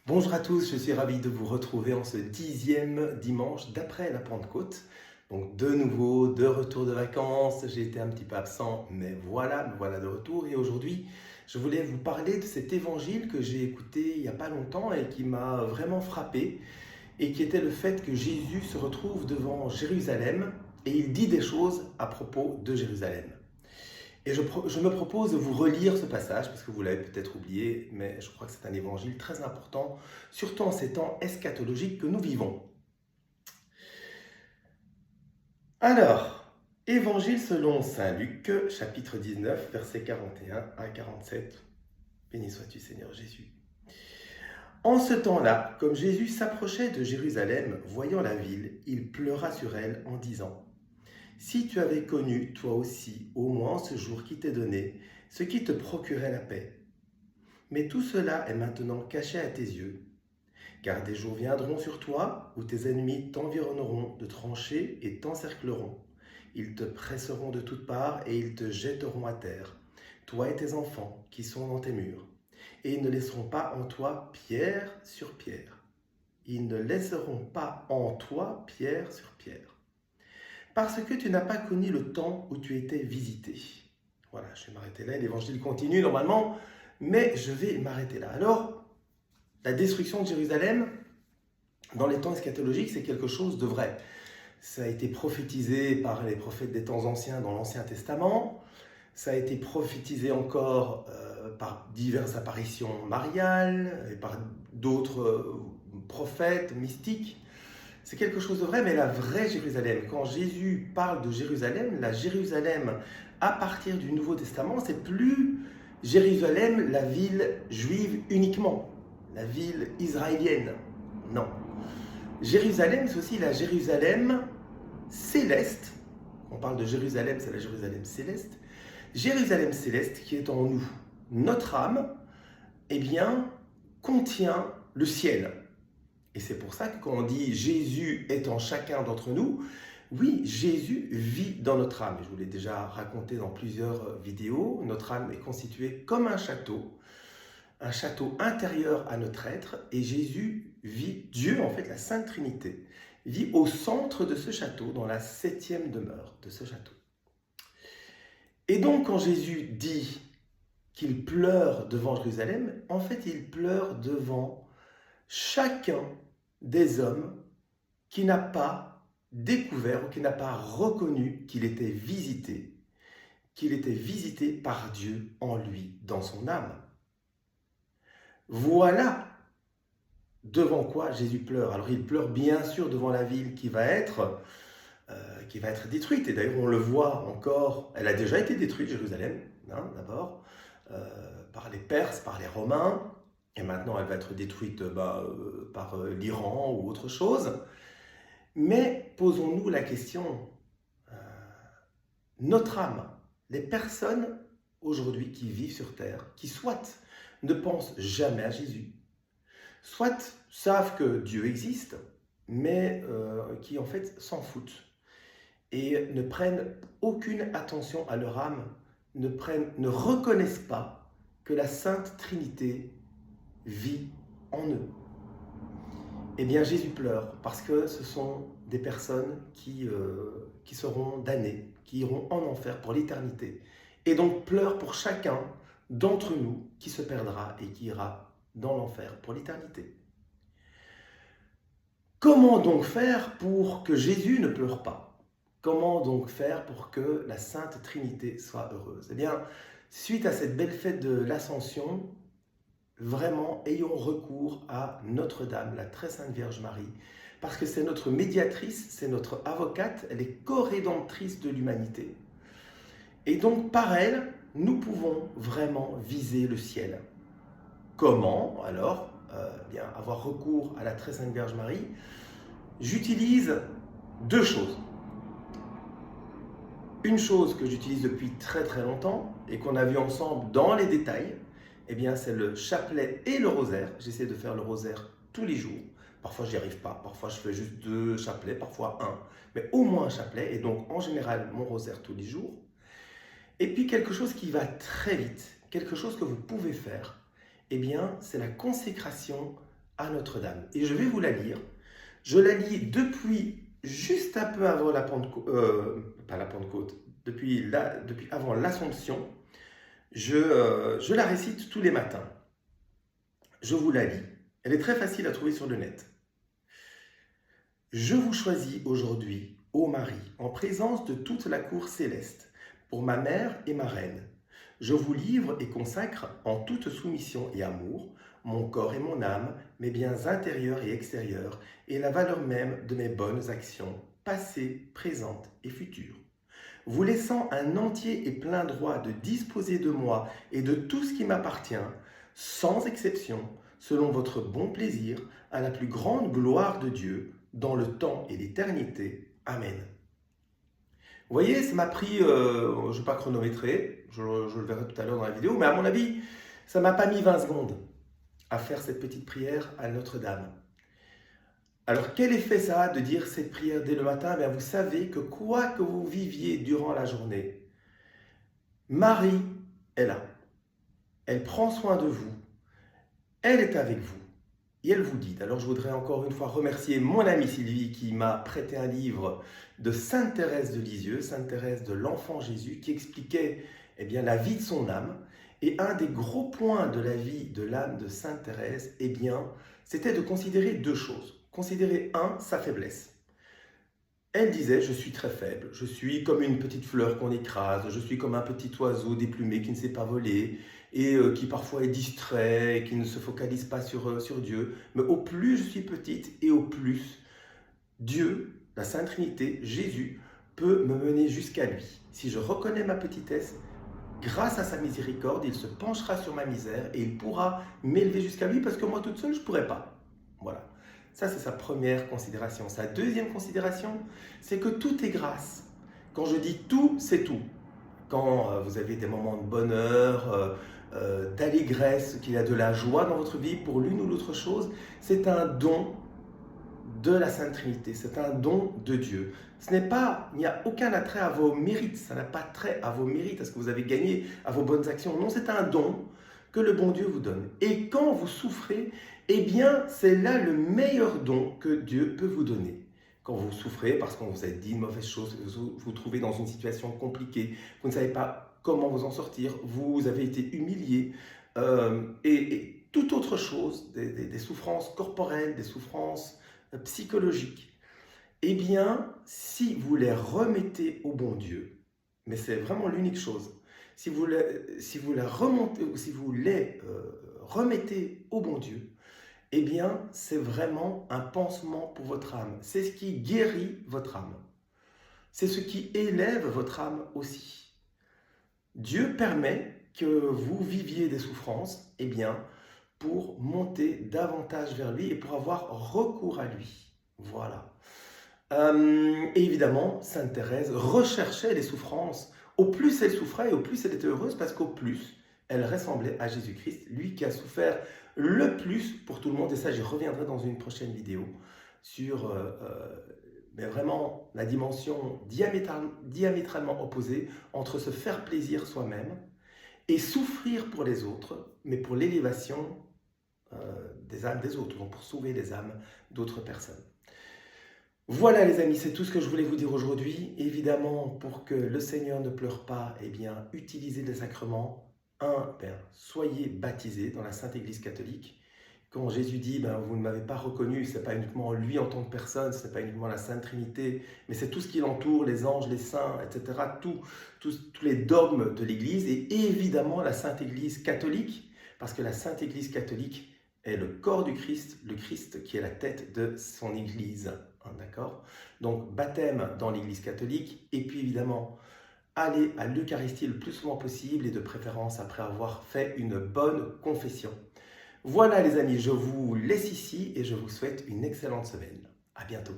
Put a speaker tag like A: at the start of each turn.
A: Bonjour à tous, je suis ravi de vous retrouver en ce 10e dimanche d'après la Pentecôte. Donc de nouveau, de retour de vacances, j'ai été un petit peu absent, mais voilà, me voilà de retour. Et aujourd'hui, je voulais vous parler de cet évangile que j'ai écouté il n'y a pas longtemps et qui m'a vraiment frappé, et qui était le fait que Jésus se retrouve devant Jérusalem et il dit des choses à propos de Jérusalem. Et je me propose de vous relire ce passage, parce que vous l'avez peut-être oublié, mais je crois que c'est un évangile très important, surtout en ces temps eschatologiques que nous vivons. Alors, évangile selon saint Luc, chapitre 19, versets 41 à 47. Béni sois-tu Seigneur Jésus. En ce temps-là, comme Jésus s'approchait de Jérusalem, voyant la ville, il pleura sur elle en disant: Si tu avais connu, toi aussi, au moins ce jour qui t'est donné, ce qui te procurait la paix. Mais tout cela est maintenant caché à tes yeux. Car des jours viendront sur toi où tes ennemis t'environneront de tranchées et t'encercleront. Ils te presseront de toutes parts et ils te jetteront à terre, toi et tes enfants qui sont dans tes murs. Et ils ne laisseront pas en toi pierre sur pierre. Ils ne laisseront pas en toi pierre sur pierre. Parce que tu n'as pas connu le temps où tu étais visité. Voilà, je vais m'arrêter là. L'évangile continue normalement, mais je vais m'arrêter là. Alors, la destruction de Jérusalem, dans les temps eschatologiques, c'est quelque chose de vrai. Ça a été prophétisé par les prophètes des temps anciens dans l'Ancien Testament. Ça a été prophétisé encore par diverses apparitions mariales et par d'autres prophètes mystiques. C'est quelque chose de vrai, mais la vraie Jérusalem, quand Jésus parle de Jérusalem, la Jérusalem à partir du Nouveau Testament, c'est plus Jérusalem, la ville juive uniquement, la ville israélienne. Non. Jérusalem, c'est aussi la Jérusalem céleste. On parle de Jérusalem, c'est la Jérusalem céleste. Jérusalem céleste qui est en nous. Notre âme, eh bien, contient le ciel. Et c'est pour ça que quand on dit Jésus est en chacun d'entre nous, oui, Jésus vit dans notre âme. Je vous l'ai déjà raconté dans plusieurs vidéos. Notre âme est constituée comme un château intérieur à notre être, et Jésus vit, Dieu en fait, la Sainte Trinité, vit au centre de ce château, dans la 7e demeure de ce château. Et donc quand Jésus dit qu'il pleure devant Jérusalem, en fait il pleure devant chacun des hommes qui n'a pas découvert ou qui n'a pas reconnu qu'il était visité par Dieu en lui, dans son âme. Voilà devant quoi Jésus pleure. Alors il pleure bien sûr devant la ville qui va être détruite. Et d'ailleurs on le voit encore, elle a déjà été détruite, Jérusalem, hein, d'abord, par les Perses, par les Romains. Et maintenant, elle va être détruite par l'Iran ou autre chose. Mais posons-nous la question, notre âme, les personnes aujourd'hui qui vivent sur Terre, qui soit ne pensent jamais à Jésus, soit savent que Dieu existe, mais qui en fait s'en foutent et ne prennent aucune attention à leur âme, ne reconnaissent pas que la Sainte Trinité vit en eux. Eh bien, Jésus pleure parce que ce sont des personnes qui seront damnées, qui iront en enfer pour l'éternité. Et donc pleure pour chacun d'entre nous qui se perdra et qui ira dans l'enfer pour l'éternité. Comment donc faire pour que Jésus ne pleure pas? Comment donc faire pour que la Sainte Trinité soit heureuse? Eh bien, suite à cette belle fête de l'Ascension, vraiment, ayons recours à Notre-Dame, la très sainte Vierge Marie, parce que c'est notre médiatrice, c'est notre avocate, elle est co-rédemptrice de l'humanité. Et donc, par elle, nous pouvons vraiment viser le ciel. Comment, alors, bien, avoir recours à la très sainte Vierge Marie? J'utilise deux choses. Une chose que j'utilise depuis très très longtemps et qu'on a vu ensemble dans les détails, eh bien c'est le chapelet et le rosaire. J'essaie de faire le rosaire tous les jours. Parfois j'y arrive pas, parfois je fais juste 2 chapelets, parfois un, mais au moins un chapelet, et donc en général mon rosaire tous les jours. Et puis quelque chose qui va très vite, quelque chose que vous pouvez faire, eh bien c'est la consécration à Notre-Dame. Et je vais vous la lire. Je la lis depuis juste un peu avant la Pentecôte, pas la Pentecôte, depuis avant l'Assomption. Je la récite tous les matins. Je vous la lis. Elle est très facile à trouver sur le net. Je vous choisis aujourd'hui, ô Marie, en présence de toute la cour céleste, pour ma mère et ma reine. Je vous livre et consacre en toute soumission et amour mon corps et mon âme, mes biens intérieurs et extérieurs, et la valeur même de mes bonnes actions, passées, présentes et futures. Vous laissant un entier et plein droit de disposer de moi et de tout ce qui m'appartient, sans exception, selon votre bon plaisir, à la plus grande gloire de Dieu, dans le temps et l'éternité. Amen. Vous voyez, ça m'a pris, je ne vais pas chronométrer, je le verrai tout à l'heure dans la vidéo, mais à mon avis, ça ne m'a pas mis 20 secondes à faire cette petite prière à Notre-Dame. Alors, quel effet ça a de dire cette prière dès le matin? Bien, vous savez que quoi que vous viviez durant la journée, Marie est là. Elle prend soin de vous. Elle est avec vous. Et elle vous dit. Alors, je voudrais encore une fois remercier mon amie Sylvie qui m'a prêté un livre de Sainte Thérèse de Lisieux, Sainte Thérèse de l'Enfant Jésus, qui expliquait la vie de son âme. Et un des gros points de la vie de l'âme de Sainte Thérèse, c'était de considérer deux choses. Considérer, sa faiblesse. Elle disait, je suis très faible, je suis comme une petite fleur qu'on écrase, je suis comme un petit oiseau déplumé qui ne sait pas voler et qui parfois est distrait et qui ne se focalise pas sur Dieu. Mais au plus je suis petite et au plus Dieu, la Sainte Trinité, Jésus, peut me mener jusqu'à lui. Si je reconnais ma petitesse, grâce à sa miséricorde, il se penchera sur ma misère et il pourra m'élever jusqu'à lui parce que moi toute seule, je ne pourrais pas. Voilà. Ça, c'est sa première considération. Sa deuxième considération, c'est que tout est grâce. Quand je dis tout, c'est tout. Quand vous avez des moments de bonheur, d'allégresse, qu'il y a de la joie dans votre vie pour l'une ou l'autre chose, c'est un don de la Sainte Trinité, c'est un don de Dieu. Il n'y a aucun attrait à vos mérites, ça n'a pas trait à vos mérites, à ce que vous avez gagné, à vos bonnes actions. Non, c'est un don que le bon Dieu vous donne. Et quand vous souffrez, c'est là le meilleur don que Dieu peut vous donner. Quand vous souffrez parce qu'on vous a dit une mauvaise chose, vous vous trouvez dans une situation compliquée, vous ne savez pas comment vous en sortir, vous avez été humilié, et toute autre chose, des souffrances corporelles, des souffrances psychologiques, si vous les remettez au bon Dieu, mais c'est vraiment l'unique chose, si vous les remettez au bon Dieu, c'est vraiment un pansement pour votre âme. C'est ce qui guérit votre âme. C'est ce qui élève votre âme aussi. Dieu permet que vous viviez des souffrances, pour monter davantage vers lui et pour avoir recours à lui. Voilà. Et évidemment, Sainte Thérèse recherchait les souffrances. Au plus elle souffrait et au plus elle était heureuse parce qu'au plus elle ressemblait à Jésus-Christ, lui qui a souffert le plus pour tout le monde. Et ça, j'y reviendrai dans une prochaine vidéo sur vraiment la dimension diamétralement opposée entre se faire plaisir soi-même et souffrir pour les autres, mais pour l'élévation des âmes des autres, donc pour sauver les âmes d'autres personnes. Voilà les amis, c'est tout ce que je voulais vous dire aujourd'hui. Évidemment, pour que le Seigneur ne pleure pas, utilisez les sacrements. Soyez baptisés dans la Sainte Église catholique. Quand Jésus dit, vous ne m'avez pas reconnu, ce n'est pas uniquement lui en tant que personne, ce n'est pas uniquement la Sainte Trinité, mais c'est tout ce qui l'entoure, les anges, les saints, etc., tous les dogmes de l'Église, et évidemment la Sainte Église catholique, parce que la Sainte Église catholique est le corps du Christ, le Christ qui est la tête de son Église. D'accord? Donc, baptême dans l'Église catholique, et puis évidemment, allez à l'Eucharistie le plus souvent possible, et de préférence après avoir fait une bonne confession. Voilà les amis, je vous laisse ici et je vous souhaite une excellente semaine. À bientôt.